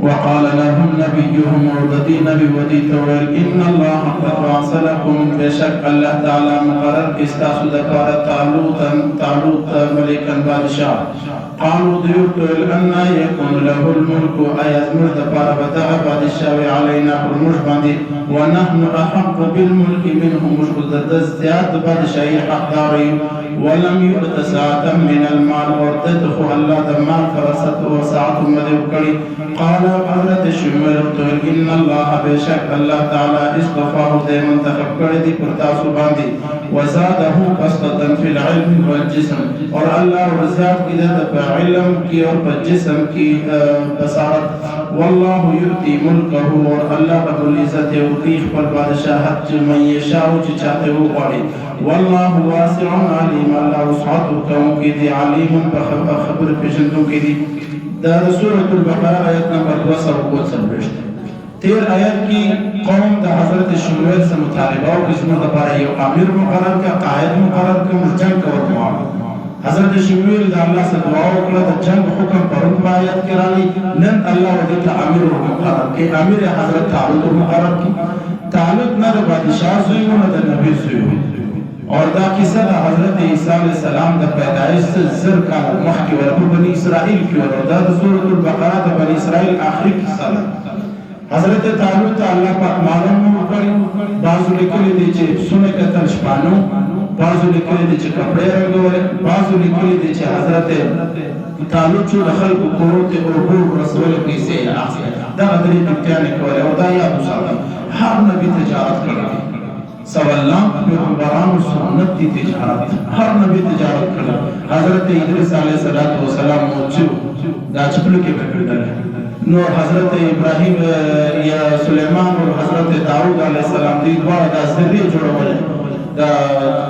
وقال لهم نبيهم وردي نبي ودي تول إن الله قد بعث لكم بشك الله تعالى مقرر استاسو دكار طالوت ملكا بادشاہ. قالوا ديوتول أن يكون له الملك أيز مرد باربتها بادشاہ علينا المجبندي ونحن أحق بالملك منه مجبد دزديات بادشاہ حقداري ولم يؤت ساعة من المال وردته الله دمال فرسته وساعة مدوكري. قال حضرت شمیر تول إن الله بشك الله تعالى اصطفاه دے منتخب کردی پرتاسو باندی وزاده بسطة في العلم والجسم اور اللہ رزاق کی دے علم کی اور جسم کی بصارت. والله يؤتي ملكه اور اللہ رب العزت یوتیخ پر بادشاہت من یشاء چاہتے ہو پاڑی. والله واسع علیم اللہ وسعت کون کی دی علیم خبر پیشنتوں کی دی. دا سورة البقرہ آیت نمبر 247 تیر آیت کی قوم دا حضرت شمویل سے مطالبہ و کسمہ دا پارا یو امیر مقرر کا قائد مقرر کا جنگ کا ورماء. حضرت شمویل دا اللہ سے دعا وکلا دا جنگ حکم پرن با آیت کرالی نن اللہ ودیتا امیر مقرر کے امیر حضرت تعلق مقرر کی. تعلق نا دا بادشاہ زیو نا دا نبی زیو اور دا قصہ دا حضرت عیسیٰ علیہ السلام دا پیدائش سے زر کا مخی ورپو بنی اسرائیل کی ورپو دا سورة البقرہ دا بنی اسرائیل آخری قصہ دا. حضرت تعلق تا اللہ پاک معلوم مکری بازو لکلی دی چے سنے کتن شپانو بازو لکلی دی چے کپڑے رنگوڑے بازو لکلی دی چے حضرت تعلق چو دخل کو قروت اربور رسول کیسے آخر دا غدری دکتیانے کولے و دا یادو ساکم ہر نبی تجارت کرنے سواللام پیغمبران سنت دی تجارت ہر نبی تجارت کرنے. حضرت ادریس علیہ السلام موچو دا چپلو کے بکر دلے نو حضرت ابراہیم یا سلیمان اور حضرت داؤد علیہ السلام دی دوار دا ذری جوڑا ہوئے دا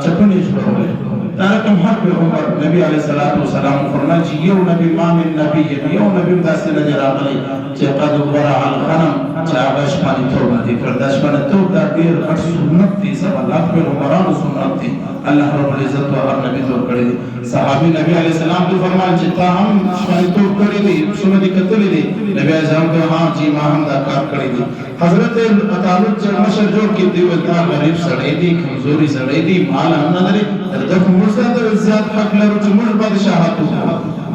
چپنی جوڑا ہوئے. تارکم حق پیغمبر نبی علیہ السلام فرمائے چی یو نبی مامن نبی یو نبی داستی نجر آگلی چی قد ورع الغنم چی آباش پانی توبہ دی کرداش پانی توب دا دیر خط سنت دی سب اللہ پیغمبران سنت دی اللہ رب العزت و ہر نبی توب کردی. صحابی نبی علیہ السلام تو فرمائے چی تا ہم پانی توب کردی سنتی کتلی دی نبی علیہ السلام تو ہاں جی ما ہم دا کار کردی. حضرت تعلق چل مشر جوڑ کی دیو دا غریب سڑی دی کمزوری سڑی دی مال ہم نداری دفع مرزد زیاد حق لرو چی مجھ بادشاہتو.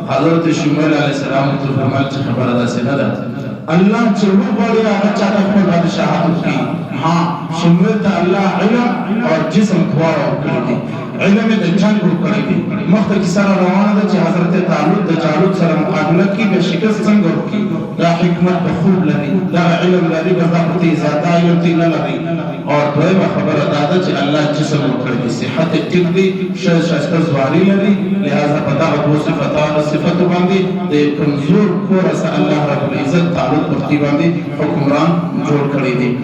حضرت شمویل علیہ السلام تو فرمائے چی خبر دا سے ندا اللہ چلو بڑی آگا چاہتا ہے بادشاہتو کی. ہاں شمویل تا اللہ علم اور جسم دوارا کردی علم دا جنگ کردی مخت کی سارا روانہ دا چی حضرت تعلق دا جالوت سارا مقابلہ کی بے شکست سنگر کی دا حکمت بخوب لدی دا علم لدی بزا پتی ذاتا علم تی لدی. اور دوئے خبر دادا چی اللہ جسم کردی صحت ٹک دی شایستہ زواری لدی لہذا پتا دو صفت باندی دے کمزور کو رسا اللہ رب العزت تعلق پختی باندی حکمران جوڑ کردی دی.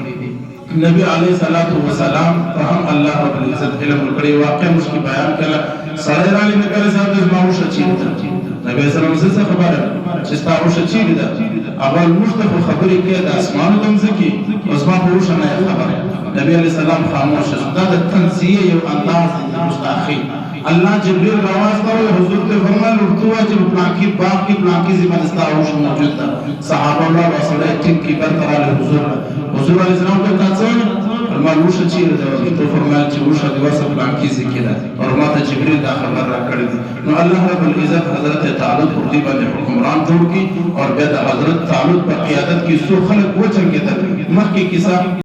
نبی علیہ السلام فهم اللہ رب العزت علم کردی. واقع مشکی بیان کلا سرائر علی نبی علیہ السلام شچید دا نبی علیہ السلام سے خبر ہے چستا شچید دا اول مشتف خبری که دا اسمان تنزکی اسمان پروشن ہے خبر ہے. نبی علیہ السلام خاموش ہے دا تنزیه یو انداز مستاخی. اللہ جبریل رواز کرو حضور تے فرمائے لڑتوا جب پلانکی باغ کی پلانکی زمانستہ آوش موجود تھا. صحابہ اللہ وصلہ ٹھیک کی برطرال حضور علیہ السلام کو کہتا ہے فرمائے وشا چیر دا تو فرمائے چی وشا دیواسا پلانکی زکی دا اور ماتا جبریل دا خبر را کردی. نو اللہ رب العزت حضرت تعلق قرطیبہ نے حکمران جوڑ کی اور بید حضرت تعلق پر قیادت کی سو خلق وہ چنکے تک مخ کی کسا